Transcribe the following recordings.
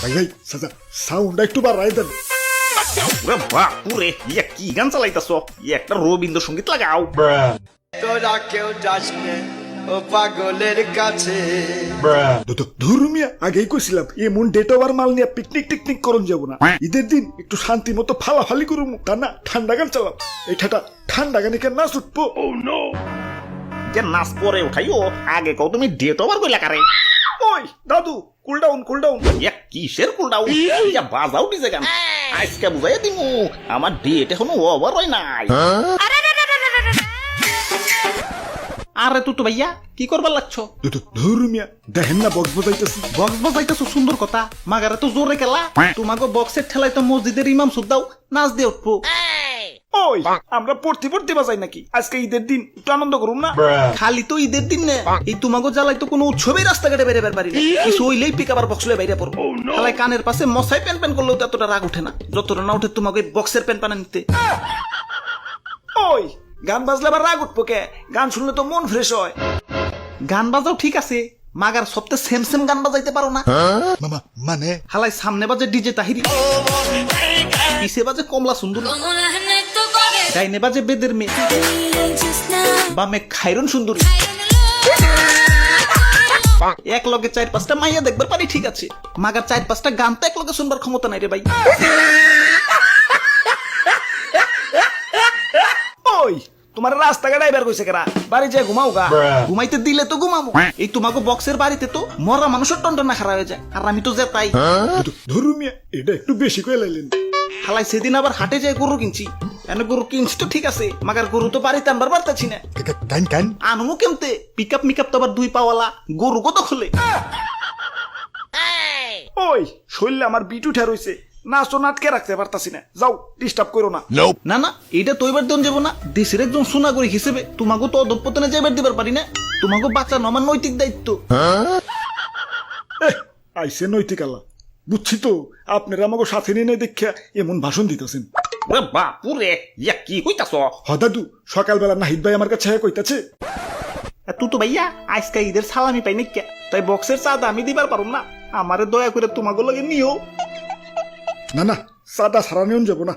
ভাই ভাই সাউন্ডটা একটু বাড়াই দেন। বাপুরে কি গান চালাইতাছ? একটা রবীন্দ্রসঙ্গীত লাগাও। তোরা কেউ যাস নে ও পাগলের কাছে। ধর্মিয়া আগেই কইছিলাম এমন ডেট ওভার মাল নিয়ে পিকনিক টিকনিক করুন যাবো না। ঈদের দিন একটু শান্তি মতো ফালাফালি করুম, তা না ঠান্ডা গান চালাম। এইটা ঠান্ডা গানে কেন নাচ উঠবো? যে নাচ পরে উঠাইও, আগে কও তুমি ডেট ওভার কইলা কারে? ওই দাদু কুল ডাউন কুল ডাউন। কিসের কুলডাউন? বাজাও ডিজে গান। আজকে বুঝাই দিমু আমার ডেট এখনো ওভার হয় নাই। আরে তুই তো ভাইয়া কি করবার লাগছো? ধর্মিয়া দেখেন না বক্স বাজাইতেছি। বক্স বাজাইতেছো সুন্দর কথা, মাগারে তো জোরে খেলা। তোমাকে বক্সের ঠেলাই তো মসজিদের ইমাম সুদ্দাও নাচ দিয়ে উঠবো। ওই আমরা পড়তে পড়তে বাজাই নাকি? আজকে ঈদের দিন একটু আনন্দ করুন না। খালি তো ঈদের দিন না, এই তোমাকে জ্বালাই তো কোনো উৎসবেই রাস্তাঘাটে বেরোবার পারি না। কিছু হইলেই পিক আবার বক্স লয়ে বাইরে পড়বো। খালাই কানের পাশে মশাই প্যান প্যান করলেও এতটা রাগ উঠে না যতটা না উঠে তোমাকে বক্সের প্যান প্যান নিতে। ওই গান বাজলে আবার রাগ উঠবো কে? গান শুনলে তো মন ফ্রেশ হয়। গান বাজাও ঠিক আছে, মাগার সপ্তাহে সেম সেম গান বাজাইতে পারো না। মামা মানে হালাই সামনে বাজে ডিজে তাহিরি, পিছে বাজে কমলা সুন্দরী, ডাইনে বাজে বেদের মেয়ে, বামে খাইরন সুন্দরী। এক লগে 4-5টা মাইয়া দেখবার পারি ঠিক আছে, মাগার 4-5টা গান তো এক লগে শুনবার ক্ষমতা নাই রে ভাই। ওই তোমার রাস্তাঘাট ড্রাইভার কইছে কেরা? বাড়ি যায় ঘুমাও গা। ঘুমাইতে দিলে তো ঘুমাবো, এই তোমাকে বক্সের বাড়িতে তো মরা মানুষের টন্টন না খারাপ হয়ে যায়, আর আমি তো যে তাই। ধর্মিয়া এটা একটু বেশি কয়ে লাইলেন। হালাই সেদিন আবার হাটে যায় গরু কিনছি। এনে গরু কিনছি তো ঠিক আছে, মাগার গরু তো বাড়িতে আনবার পারতেছি না। আনমু কেমতে? পিকআপ মিকআপ তো আবার 2 পাওয়ালা, গরু কত খুলে। ওই শরীরে আমার বিট উঠে রয়েছে, নাচো নাটকে রাখতে পারতাছি না। যাও ডিস্টার্ব করো না। না না এটা তো এবার দিন যাবো না, দেশের একজন সোনাগরিক হিসেবে তোমাকে তো অধপতনে যাইবার দিবার পারি না। তোমাকে বাঁচানো আমার নৈতিক দায়িত্ব। আইসে নৈতিক আল্লাহ, বুঝছি তো আপনারা আমাকে সাথে নিয়ে দেখা এমন ভাষণ দিতেছেন। বাপুরে কি কইতাছ? হ দাদু, সকালবেলা নাহিদ ভাই আমার কাছে কইতাছে তুই তো ভাইয়া আজকে ঈদের সালামি পাই নাকি, তাই বক্সের চাঁদা আমি দিবার পারুম না, আমারে দয়া করে তোমাকে লাগে নিও। না না সাদা সারা নিয়ন যাবো না।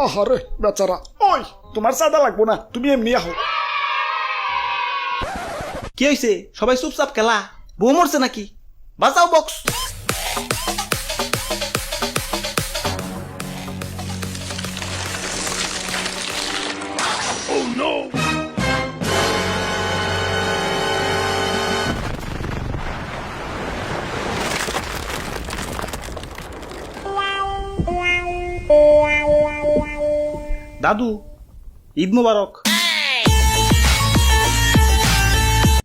আহারে বেচারা। ওই তোমার সাদা লাগবো না, তুমি এমনি আহো। কি হয়েছে? সবাই চুপচাপ খেলা, বউ মরছে নাকি? বাজাও বক্স। দাদু ঈদ মুবারক।